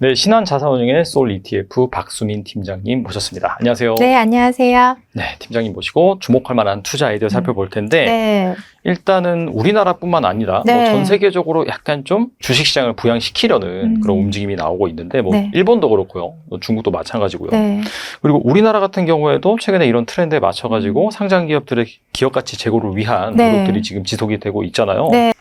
네, 신한자산운용의 소울 ETF 박수민 팀장님 모셨습니다. 안녕하세요. 네, 안녕하세요. 네, 팀장님 모시고 주목할 만한 투자 아이디어 살펴볼 텐데 네. 일단은 우리나라뿐만 아니라 네. 전 세계적으로 약간 좀 주식시장을 부양시키려는 그런 움직임이 나오고 있는데 네. 일본도 그렇고요. 중국도 마찬가지고요. 네. 그리고 우리나라 같은 경우에도 최근에 이런 트렌드에 맞춰가지고 상장 기업들의 기업가치 제고를 위한 네. 노력들이 지금 지속이 되고 있잖아요. 네.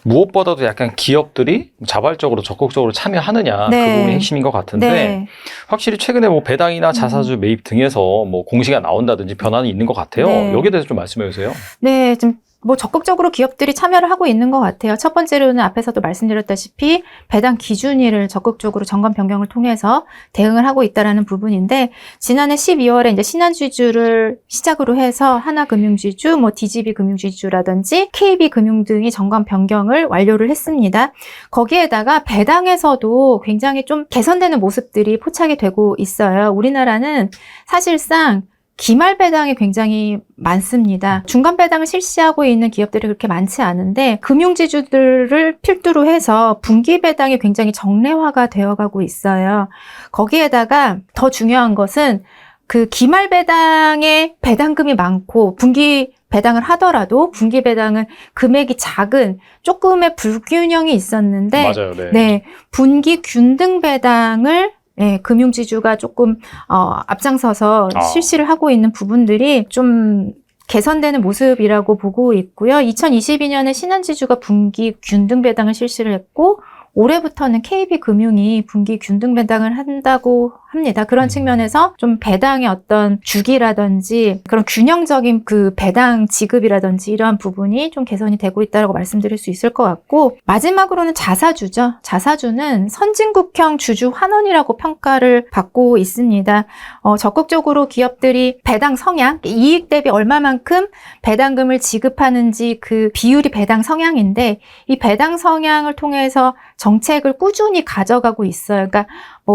무엇보다도 약간 기업들이 자발적으로 적극적으로 참여하느냐 네. 그 부분이 핵심인 것 같은데 네. 확실히 최근에 배당이나 자사주 매입 등에서 공시가 나온다든지 변화는 있는 것 같아요. 네. 여기에 대해서 좀 말씀해 주세요. 네, 좀 적극적으로 기업들이 참여를 하고 있는 것 같아요. 첫 번째로는 앞에서도 말씀드렸다시피 배당 기준일을 적극적으로 점검 변경을 통해서 대응을 하고 있다라는 부분인데 지난해 12월에 이제 신한지주를 시작으로 해서 하나금융지주, DGB금융지주라든지 KB금융 등이 점검 변경을 완료를 했습니다. 거기에다가 배당에서도 굉장히 좀 개선되는 모습들이 포착이 되고 있어요. 우리나라는 사실상 기말 배당이 굉장히 많습니다. 중간 배당을 실시하고 있는 기업들이 그렇게 많지 않은데 금융지주들을 필두로 해서 분기 배당이 굉장히 정례화가 되어가고 있어요. 거기에다가 더 중요한 것은 그 기말 배당에 배당금이 많고 분기 배당을 하더라도 분기 배당은 금액이 작은 조금의 불균형이 있었는데 맞아요. 네. 네, 분기 균등 배당을 금융지주가 조금 앞장서서 실시를 하고 있는 부분들이 좀 개선되는 모습이라고 보고 있고요. 2022년에 신한지주가 분기 균등 배당을 실시를 했고 올해부터는 KB금융이 분기 균등 배당을 한다고 합니다. 그런 측면에서 좀 배당의 어떤 주기라든지 그런 균형적인 그 배당 지급이라든지 이러한 부분이 좀 개선이 되고 있다고 말씀드릴 수 있을 것 같고 마지막으로는 자사주죠. 자사주는 선진국형 주주 환원이라고 평가를 받고 있습니다. 적극적으로 기업들이 배당 성향, 이익 대비 얼마만큼 배당금을 지급하는지 그 비율이 배당 성향인데 이 배당 성향을 통해서 정책을 꾸준히 가져가고 있어요. 그러니까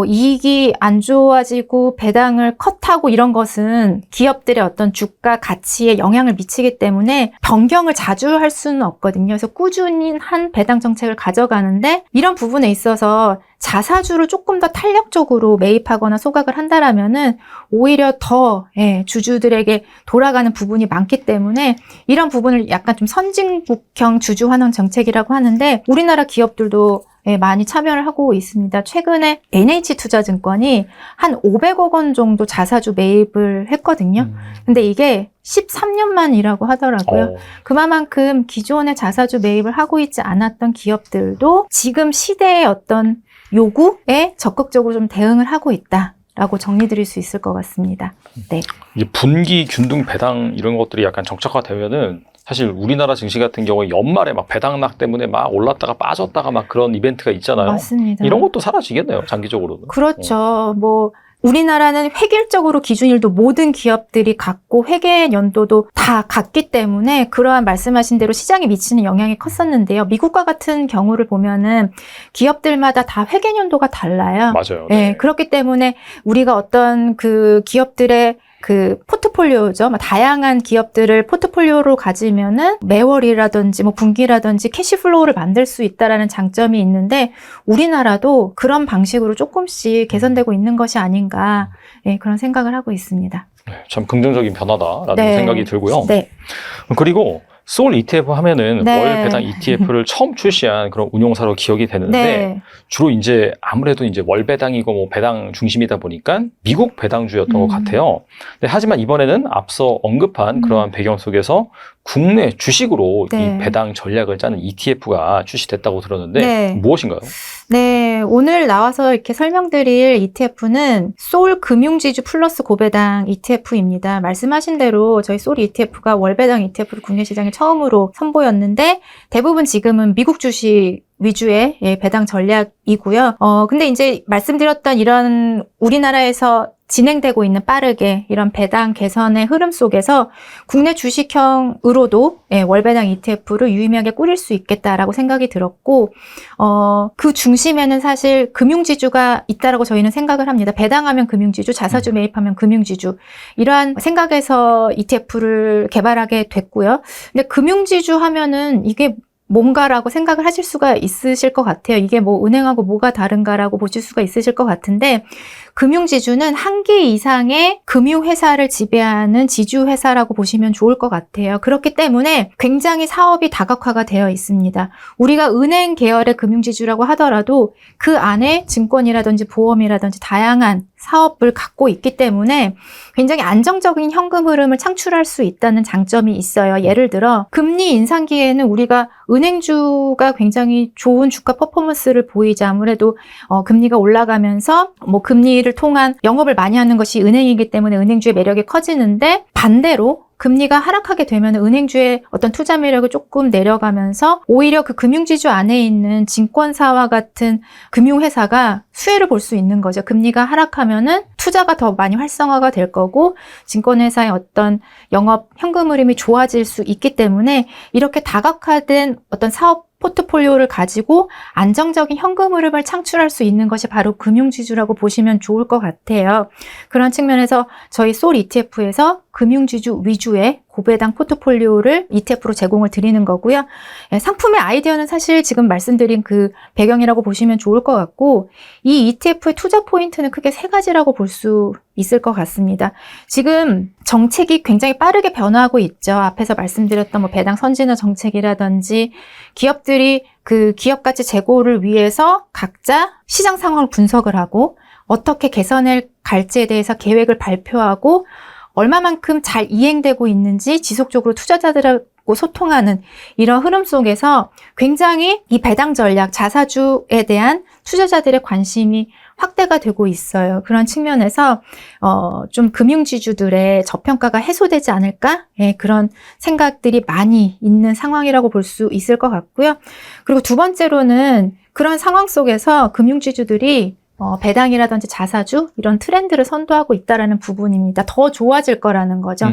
이익이 안 좋아지고 배당을 컷하고 이런 것은 기업들의 어떤 주가 가치에 영향을 미치기 때문에 변경을 자주 할 수는 없거든요. 그래서 꾸준히 한 배당 정책을 가져가는데 이런 부분에 있어서 자사주를 조금 더 탄력적으로 매입하거나 소각을 한다라면은 오히려 더 주주들에게 돌아가는 부분이 많기 때문에 이런 부분을 약간 좀 선진국형 주주 환원 정책이라고 하는데 우리나라 기업들도 많이 참여를 하고 있습니다. 최근에 NH투자증권이 한 500억 원 정도 자사주 매입을 했거든요. 근데 이게 13년 만이라고 하더라고요. 그만큼 기존의 자사주 매입을 하고 있지 않았던 기업들도 지금 시대의 어떤 요구에 적극적으로 좀 대응을 하고 있다라고 정리드릴 수 있을 것 같습니다. 네. 이제 분기 균등 배당 이런 것들이 약간 정착화되면은 사실 우리나라 증시 같은 경우에 연말에 막 배당락 때문에 막 올랐다가 빠졌다가 막 그런 이벤트가 있잖아요. 맞습니다. 이런 것도 사라지겠네요, 장기적으로는. 그렇죠. 우리나라는 획일적으로 기준일도 모든 기업들이 같고 회계 연도도 다 같기 때문에 그러한 말씀하신 대로 시장에 미치는 영향이 컸었는데요. 미국과 같은 경우를 보면은 기업들마다 다 회계 연도가 달라요. 맞아요. 네. 그렇기 때문에 우리가 어떤 그 기업들의 그 포트폴리오죠. 다양한 기업들을 포트폴리오로 가지면은 매월이라든지 분기라든지 캐시플로우를 만들 수 있다라는 장점이 있는데 우리나라도 그런 방식으로 조금씩 개선되고 있는 것이 아닌가 그런 생각을 하고 있습니다. 참 긍정적인 변화다라는 생각이 들고요. 네. 그리고 소울 ETF 하면은 네. 월 배당 ETF를 처음 출시한 그런 운용사로 기억이 되는데 네. 주로 이제 아무래도 이제 월 배당이고 배당 중심이다 보니까 미국 배당주였던 것 같아요. 네, 하지만 이번에는 앞서 언급한 그러한 배경 속에서 국내 주식으로 이 배당 전략을 짜는 ETF가 출시됐다고 들었는데 무엇인가요? 네, 오늘 나와서 이렇게 설명드릴 ETF는 소울 금융지주 플러스 고배당 ETF입니다. 말씀하신 대로 저희 소울 ETF가 월배당 ETF를 국내 시장에 처음으로 선보였는데 대부분 지금은 미국 주식 위주의 배당 전략이고요. 근데 이제 말씀드렸던 이런 우리나라에서 진행되고 있는 빠르게 이런 배당 개선의 흐름 속에서 국내 주식형으로도 월배당 ETF를 유의미하게 꾸릴 수 있겠다라고 생각이 들었고 그 중심에는 사실 금융지주가 있다라고 저희는 생각을 합니다. 배당하면 금융지주, 자사주 매입하면 금융지주 이러한 생각에서 ETF를 개발하게 됐고요. 근데 금융지주 하면은 이게 뭔가라고 생각을 하실 수가 있으실 것 같아요. 이게 뭐 은행하고 뭐가 다른가라고 보실 수가 있으실 것 같은데 금융지주는 한 개 이상의 금융회사를 지배하는 지주회사라고 보시면 좋을 것 같아요. 그렇기 때문에 굉장히 사업이 다각화가 되어 있습니다. 우리가 은행 계열의 금융지주라고 하더라도 그 안에 증권이라든지 보험이라든지 다양한 사업을 갖고 있기 때문에 굉장히 안정적인 현금 흐름을 창출할 수 있다는 장점이 있어요. 예를 들어 금리 인상기에는 우리가 은행주가 굉장히 좋은 주가 퍼포먼스를 보이자 아무래도 금리가 올라가면서 뭐 금리를 통한 영업을 많이 하는 것이 은행이기 때문에 은행주의 매력이 커지는데 반대로 금리가 하락하게 되면 은행주의 어떤 투자 매력이 조금 내려가면서 오히려 그 금융지주 안에 있는 증권사와 같은 금융회사가 수혜를 볼 수 있는 거죠. 금리가 하락하면은 투자가 더 많이 활성화가 될 거고 증권회사의 어떤 영업 현금 흐름이 좋아질 수 있기 때문에 이렇게 다각화된 어떤 사업 포트폴리오를 가지고 안정적인 현금 흐름을 창출할 수 있는 것이 바로 금융지주라고 보시면 좋을 것 같아요. 그런 측면에서 저희 솔 ETF에서 금융지주 위주의 고배당 포트폴리오를 ETF로 제공을 드리는 거고요. 상품의 아이디어는 사실 지금 말씀드린 그 배경이라고 보시면 좋을 것 같고 이 ETF의 투자 포인트는 크게 세 가지라고 볼 수 있을 것 같습니다. 지금 정책이 굉장히 빠르게 변화하고 있죠. 앞에서 말씀드렸던 뭐 배당 선진화 정책이라든지 기업들이 그 기업 가치 제고를 위해서 각자 시장 상황을 분석을 하고 어떻게 개선을 갈지에 대해서 계획을 발표하고 얼마만큼 잘 이행되고 있는지 지속적으로 투자자들하고 소통하는 이런 흐름 속에서 굉장히 이 배당 전략, 자사주에 대한 투자자들의 관심이 확대가 되고 있어요. 그런 측면에서 좀 금융지주들의 저평가가 해소되지 않을까? 예, 그런 생각들이 많이 있는 상황이라고 볼 수 있을 것 같고요. 그리고 두 번째로는 그런 상황 속에서 금융지주들이 배당이라든지 자사주 이런 트렌드를 선도하고 있다라는 부분입니다. 더 좋아질 거라는 거죠.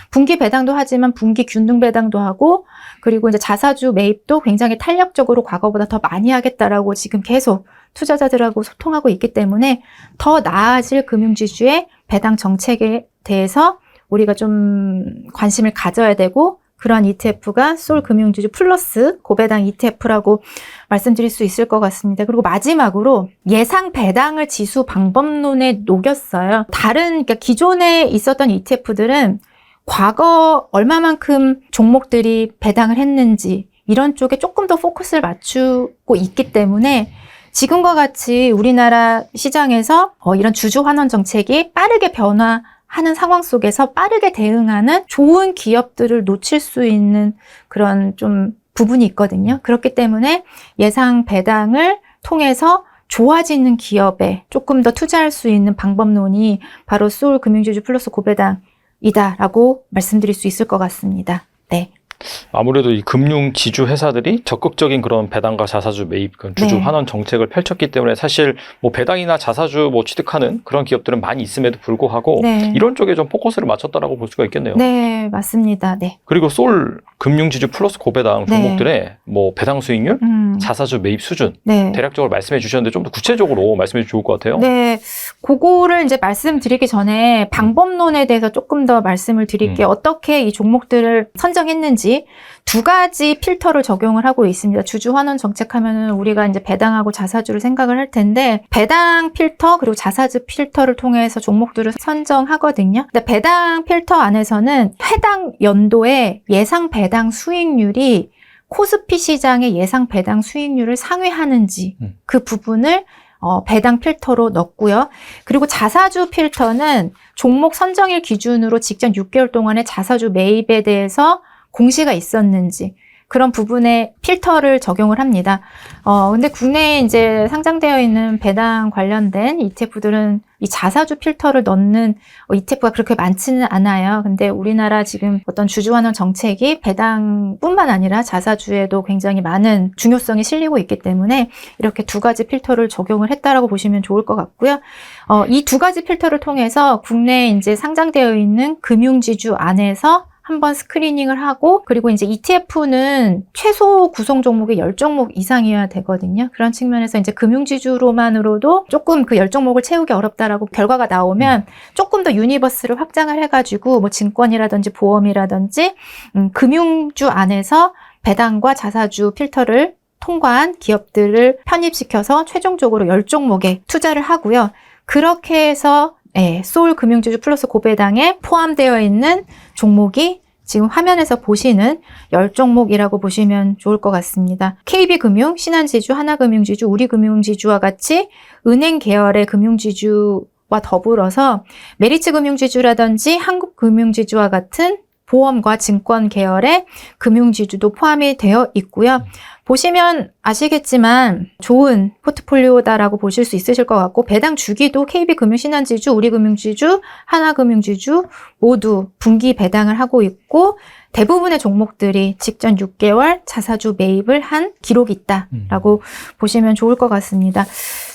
분기 배당도 하지만 분기 균등 배당도 하고 그리고 이제 자사주 매입도 굉장히 탄력적으로 과거보다 더 많이 하겠다라고 지금 계속 투자자들하고 소통하고 있기 때문에 더 나아질 금융지주의 배당 정책에 대해서 우리가 좀 관심을 가져야 되고 그런 ETF가 솔 금융지주 플러스 고배당 ETF라고 말씀드릴 수 있을 것 같습니다. 그리고 마지막으로 예상 배당을 지수 방법론에 녹였어요. 그러니까 기존에 있었던 ETF들은 과거 얼마만큼 종목들이 배당을 했는지 이런 쪽에 조금 더 포커스를 맞추고 있기 때문에 지금과 같이 우리나라 시장에서 이런 주주 환원 정책이 빠르게 변화하는 상황 속에서 빠르게 대응하는 좋은 기업들을 놓칠 수 있는 그런 좀 부분이 있거든요. 그렇기 때문에 예상 배당을 통해서 좋아지는 기업에 조금 더 투자할 수 있는 방법론이 바로 솔 금융지주 플러스 고배당이다라고 말씀드릴 수 있을 것 같습니다. 네. 아무래도 이 금융 지주 회사들이 적극적인 그런 배당과 자사주 매입, 주주 환원 정책을 펼쳤기 때문에 사실 뭐 배당이나 자사주 뭐 취득하는 그런 기업들은 많이 있음에도 불구하고 이런 쪽에 좀 포커스를 맞췄다라고 볼 수가 있겠네요. 네, 맞습니다. 네. 그리고 솔 금융 지주 플러스 고배당 종목들의 뭐 배당 수익률, 자사주 매입 수준 대략적으로 말씀해 주셨는데 좀 더 구체적으로 말씀해 주시면 좋을 것 같아요. 네, 그거를 이제 말씀드리기 전에 방법론에 대해서 조금 더 말씀을 드릴게요. 어떻게 이 종목들을 선정했는지 두 가지 필터를 적용을 하고 있습니다. 주주 환원 정책하면은 우리가 이제 배당하고 자사주를 생각을 할 텐데 배당 필터 그리고 자사주 필터를 통해서 종목들을 선정하거든요. 근데 배당 필터 안에서는 해당 연도에 예상 배당 수익률이 코스피 시장의 예상 배당 수익률을 상회하는지 그 부분을 배당 필터로 넣고요. 그리고 자사주 필터는 종목 선정일 기준으로 직전 6개월 동안의 자사주 매입에 대해서 공시가 있었는지 그런 부분에 필터를 적용을 합니다. 근데 국내에 이제 상장되어 있는 배당 관련된 ETF들은 이 자사주 필터를 넣는 ETF가 그렇게 많지는 않아요. 근데 우리나라 지금 어떤 주주환원 정책이 배당뿐만 아니라 자사주에도 굉장히 많은 중요성이 실리고 있기 때문에 이렇게 두 가지 필터를 적용을 했다라고 보시면 좋을 것 같고요. 이 두 가지 필터를 통해서 국내에 이제 상장되어 있는 금융지주 안에서 한번 스크리닝을 하고 그리고 이제 ETF는 최소 구성 종목이 10종목 이상이어야 되거든요. 그런 측면에서 이제 금융지주로만으로도 조금 그 10종목을 채우기 어렵다라고 결과가 나오면 조금 더 유니버스를 확장을 해가지고 뭐 증권이라든지 보험이라든지 금융주 안에서 배당과 자사주 필터를 통과한 기업들을 편입시켜서 최종적으로 10종목에 투자를 하고요. 그렇게 해서 소울 금융지주 플러스 고배당에 포함되어 있는 종목이 지금 화면에서 보시는 10종목이라고 보시면 좋을 것 같습니다. KB금융, 신한지주, 하나금융지주, 우리금융지주와 같이 은행 계열의 금융지주와 더불어서 메리츠금융지주라든지 한국금융지주와 같은 보험과 증권 계열의 금융지주도 포함이 되어 있고요. 보시면 아시겠지만 좋은 포트폴리오다라고 보실 수 있으실 것 같고 배당 주기도 KB금융, 신한지주, 우리금융지주, 하나금융지주 모두 분기 배당을 하고 있고 대부분의 종목들이 직전 6개월 자사주 매입을 한 기록이 있다라고 보시면 좋을 것 같습니다.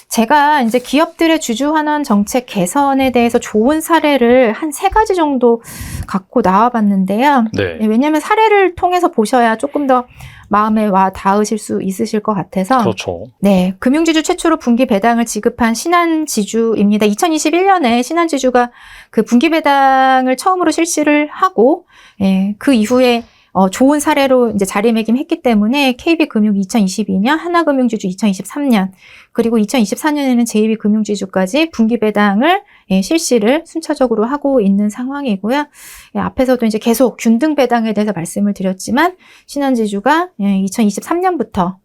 제가 이제 기업들의 주주환원 정책 개선에 대해서 좋은 사례를 한 3가지 정도 갖고 나와봤는데요. 네. 왜냐하면 사례를 통해서 보셔야 조금 더 마음에 와 닿으실 수 있으실 것 같아서. 그렇죠. 네, 금융지주 최초로 분기 배당을 지급한 신한지주입니다. 2021년에 신한지주가 그 분기 배당을 처음으로 실시를 하고, 그 이후에 좋은 사례로 이제 자리매김했기 때문에 KB금융 2022년, 하나금융지주 2023년, 그리고 2024년에는 JB금융지주까지 분기 배당을 실시를 순차적으로 하고 있는 상황이고요. 앞에서도 이제 계속 균등 배당에 대해서 말씀을 드렸지만 신한지주가 2023년부터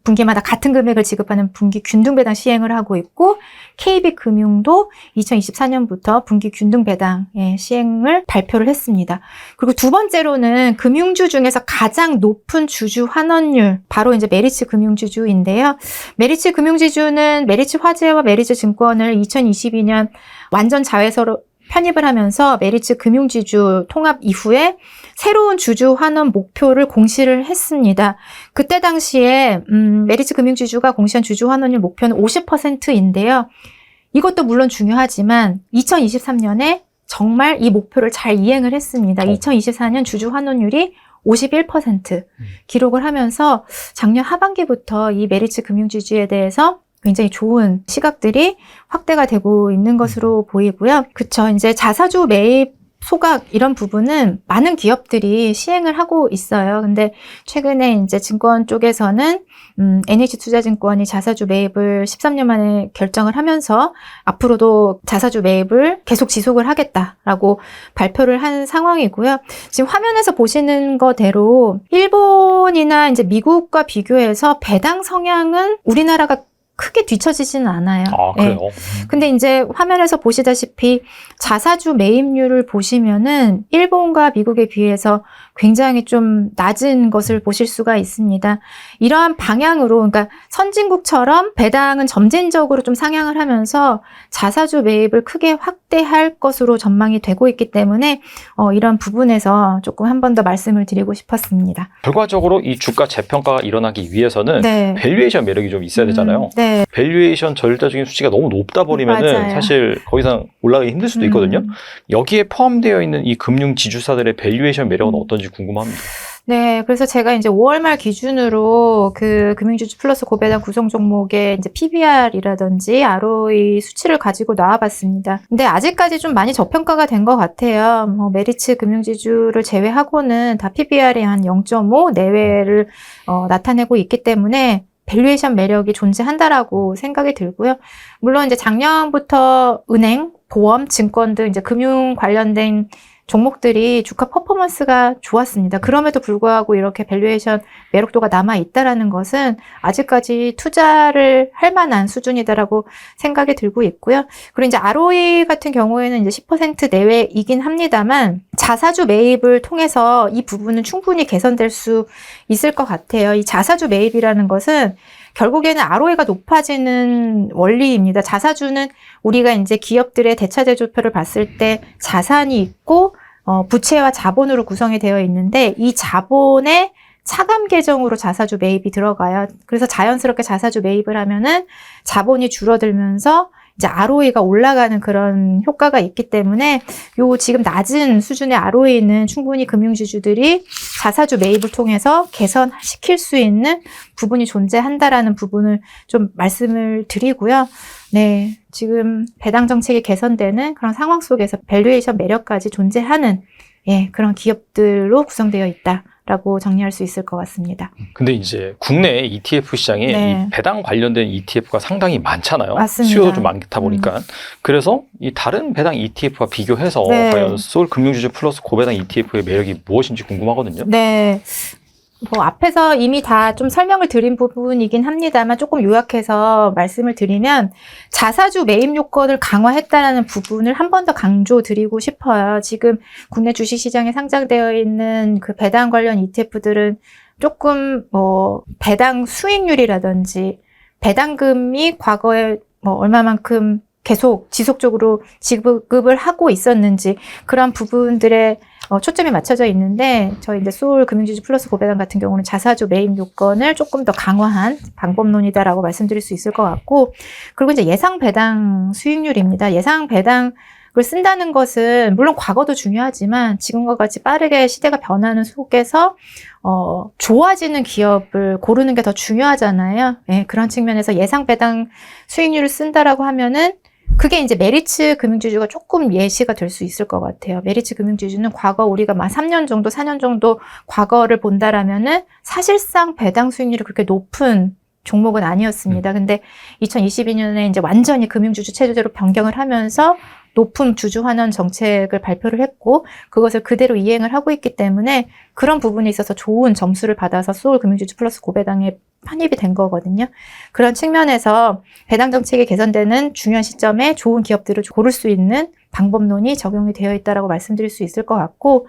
분기마다 같은 금액을 지급하는 분기 균등 배당 시행을 하고 있고 KB금융도 2024년부터 분기 균등 배당 시행을 발표를 했습니다. 그리고 두 번째로는 금융주 중에서 가장 높은 주주 환원율 바로 이제 메리츠 금융지주인데요. 메리츠 금융지주는 메리츠 화재와 메리츠 증권을 2022년 완전 자회사로 편입을 하면서 메리츠 금융지주 통합 이후에 새로운 주주 환원 목표를 공시를 했습니다. 그때 당시에 메리츠 금융지주가 공시한 주주 환원율 목표는 50%인데요. 이것도 물론 중요하지만 2023년에 정말 이 목표를 잘 이행을 했습니다. 2024년 주주 환원율이 51% 기록을 하면서 작년 하반기부터 이 메리츠 금융지주에 대해서 굉장히 좋은 시각들이 확대가 되고 있는 것으로 보이고요. 그쵸. 이제 자사주 매입 소각 이런 부분은 많은 기업들이 시행을 하고 있어요. 근데 최근에 이제 증권 쪽에서는 NH투자증권이 자사주 매입을 13년 만에 결정을 하면서 앞으로도 자사주 매입을 계속 지속을 하겠다라고 발표를 한 상황이고요. 지금 화면에서 보시는 거대로 일본이나 이제 미국과 비교해서 배당 성향은 우리나라가 크게 뒤처지지는 않아요. 아, 그래요? 근데 이제 화면에서 보시다시피 자사주 매입률을 보시면은 일본과 미국에 비해서 굉장히 좀 낮은 것을 보실 수가 있습니다. 이러한 방향으로, 그러니까 선진국처럼 배당은 점진적으로 좀 상향을 하면서 자사주 매입을 크게 확대할 것으로 전망이 되고 있기 때문에 이런 부분에서 조금 한 번 더 말씀을 드리고 싶었습니다. 결과적으로 이 주가 재평가가 일어나기 위해서는 네. 밸류에이션 매력이 좀 있어야 되잖아요. 네. 밸류에이션 절대적인 수치가 너무 높다 버리면은 맞아요. 사실 더 이상 올라가기 힘들 수도 있거든요. 여기에 포함되어 있는 이 금융 지주사들의 밸류에이션 매력은 어떤지 궁금합니다. 네, 그래서 제가 이제 5월 말 기준으로 그 금융지주 플러스 고배당 구성 종목의 이제 PBR이라든지 ROE 수치를 가지고 나와봤습니다. 근데 아직까지 좀 많이 저평가가 된 것 같아요. 메리츠 금융지주를 제외하고는 다 PBR이 한 0.5 내외를 나타내고 있기 때문에 밸류에이션 매력이 존재한다라고 생각이 들고요. 물론 이제 작년부터 은행, 보험, 증권 등 이제 금융 관련된 종목들이 주가 퍼포먼스가 좋았습니다. 그럼에도 불구하고 이렇게 밸류에이션 매력도가 남아있다라는 것은 아직까지 투자를 할 만한 수준이다라고 생각이 들고 있고요. 그리고 이제 ROE 같은 경우에는 이제 10% 내외이긴 합니다만 자사주 매입을 통해서 이 부분은 충분히 개선될 수 있을 것 같아요. 이 자사주 매입이라는 것은 결국에는 ROE가 높아지는 원리입니다. 자사주는 우리가 이제 기업들의 대차대조표를 봤을 때 자산이 있고 부채와 자본으로 구성이 되어 있는데 이 자본의 차감 계정으로 자사주 매입이 들어가요. 그래서 자연스럽게 자사주 매입을 하면은 자본이 줄어들면서 이제 ROE가 올라가는 그런 효과가 있기 때문에 요 지금 낮은 수준의 ROE는 충분히 금융지주들이 자사주 매입을 통해서 개선시킬 수 있는 부분이 존재한다라는 부분을 좀 말씀을 드리고요. 네, 지금 배당 정책이 개선되는 그런 상황 속에서 밸류에이션 매력까지 존재하는 그런 기업들로 구성되어 있다. 라고 정리할 수 있을 것 같습니다. 근데 이제 국내 ETF 시장에 네. 이 배당 관련된 ETF가 상당히 많잖아요. 맞습니다. 수요도 좀 많다 보니까. 그래서 이 다른 배당 ETF와 비교해서 네. 과연 소울 금융지주 플러스 고배당 ETF의 매력이 무엇인지 궁금하거든요. 네. 뭐 앞에서 이미 다 좀 설명을 드린 부분이긴 합니다만 조금 요약해서 말씀을 드리면 자사주 매입 요건을 강화했다라는 부분을 한 번 더 강조드리고 싶어요. 지금 국내 주식시장에 상장되어 있는 그 배당 관련 ETF들은 조금 뭐 배당 수익률이라든지 배당금이 과거에 뭐 얼마만큼 계속 지속적으로 지급을 하고 있었는지 그런 부분들에 초점이 맞춰져 있는데 저희 이제 소울 금융지주 플러스 고배당 같은 경우는 자사주 매입 요건을 조금 더 강화한 방법론이다라고 말씀드릴 수 있을 것 같고 그리고 이제 예상 배당 수익률입니다. 예상 배당을 쓴다는 것은 물론 과거도 중요하지만 지금과 같이 빠르게 시대가 변하는 속에서 좋아지는 기업을 고르는 게 더 중요하잖아요. 네, 그런 측면에서 예상 배당 수익률을 쓴다라고 하면은 그게 이제 메리츠 금융지주가 조금 예시가 될 수 있을 것 같아요. 메리츠 금융지주는 과거 우리가 막 3년 정도, 4년 정도 과거를 본다라면은 사실상 배당 수익률이 그렇게 높은 종목은 아니었습니다. 근데 2022년에 이제 완전히 금융주주 체제로 변경을 하면서 높은 주주 환원 정책을 발표를 했고 그것을 그대로 이행을 하고 있기 때문에 그런 부분에 있어서 좋은 점수를 받아서 소울 금융지주 플러스 고배당에 편입이 된 거거든요. 그런 측면에서 배당 정책이 개선되는 중요한 시점에 좋은 기업들을 고를 수 있는 방법론이 적용이 되어 있다라고 말씀드릴 수 있을 것 같고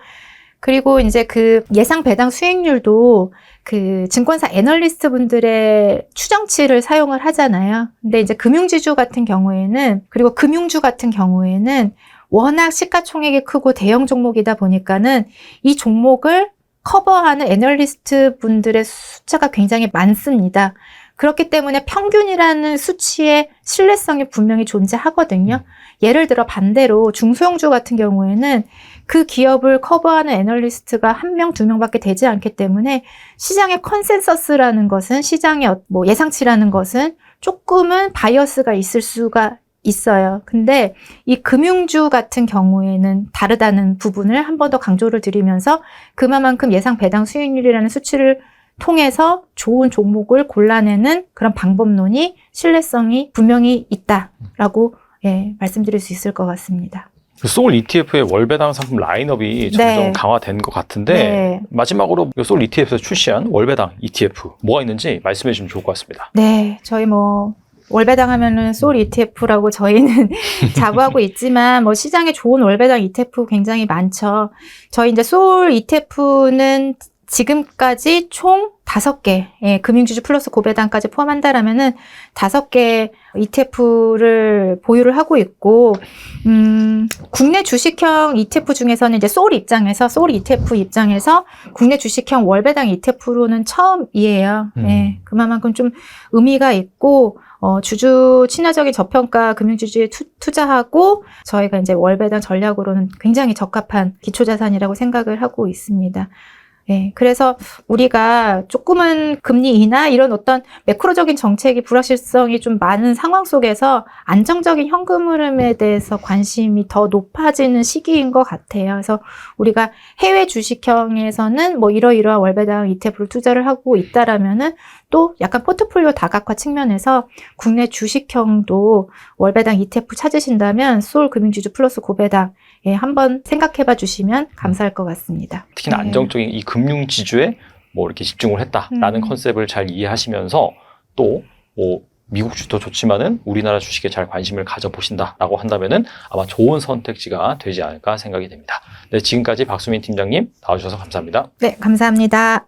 그리고 이제 그 예상 배당 수익률도 그 증권사 애널리스트 분들의 추정치를 사용을 하잖아요. 근데 이제 금융지주 같은 경우에는 그리고 금융주 같은 경우에는 워낙 시가총액이 크고 대형 종목이다 보니까는 이 종목을 커버하는 애널리스트 분들의 숫자가 굉장히 많습니다. 그렇기 때문에 평균이라는 수치의 신뢰성이 분명히 존재하거든요. 예를 들어 반대로 중소형주 같은 경우에는 그 기업을 커버하는 애널리스트가 1명, 2명밖에 되지 않기 때문에 시장의 컨센서스라는 것은 시장의 뭐 예상치라는 것은 조금은 바이어스가 있을 수가 있어요. 근데 이 금융주 같은 경우에는 다르다는 부분을 한 번 더 강조를 드리면서 그만큼 예상 배당 수익률이라는 수치를 통해서 좋은 종목을 골라내는 그런 방법론이 신뢰성이 분명히 있다라고 말씀드릴 수 있을 것 같습니다. 소울 ETF의 월배당 상품 라인업이 점점 강화된 것 같은데 마지막으로 소울 ETF에서 출시한 월배당 ETF 뭐가 있는지 말씀해 주시면 좋을 것 같습니다. 네, 저희 뭐 월배당 하면은 소울 ETF라고 저희는 자부하고 있지만 뭐 시장에 좋은 월배당 ETF 굉장히 많죠. 저희 이제 소울 ETF는 지금까지 총 5개, 금융지주 플러스 고배당까지 포함한다라면은 5개 ETF를 보유를 하고 있고, 국내 주식형 ETF 중에서는 이제 소울 ETF 입장에서 국내 주식형 월배당 ETF로는 처음이에요. 그만큼 좀 의미가 있고, 주주 친화적인 저평가 금융주주에 투자하고 저희가 이제 월배당 전략으로는 굉장히 적합한 기초자산이라고 생각을 하고 있습니다. 그래서 우리가 조금은 금리 인하 이런 어떤 매크로적인 정책이 불확실성이 좀 많은 상황 속에서 안정적인 현금 흐름에 대해서 관심이 더 높아지는 시기인 것 같아요. 그래서 우리가 해외 주식형에서는 뭐 이러이러한 월배당 ETF를 투자를 하고 있다라면은 또 약간 포트폴리오 다각화 측면에서 국내 주식형도 월배당 ETF 찾으신다면 소울 금융지주 플러스 고배당 한번 생각해봐 주시면 감사할 것 같습니다. 특히나 안정적인 이 금융지주에 뭐 이렇게 집중을 했다라는 컨셉을 잘 이해하시면서 또 뭐 미국 주도 좋지만은 우리나라 주식에 잘 관심을 가져보신다라고 한다면은 아마 좋은 선택지가 되지 않을까 생각이 됩니다. 네, 지금까지 박수민 팀장님 나와주셔서 감사합니다. 네, 감사합니다.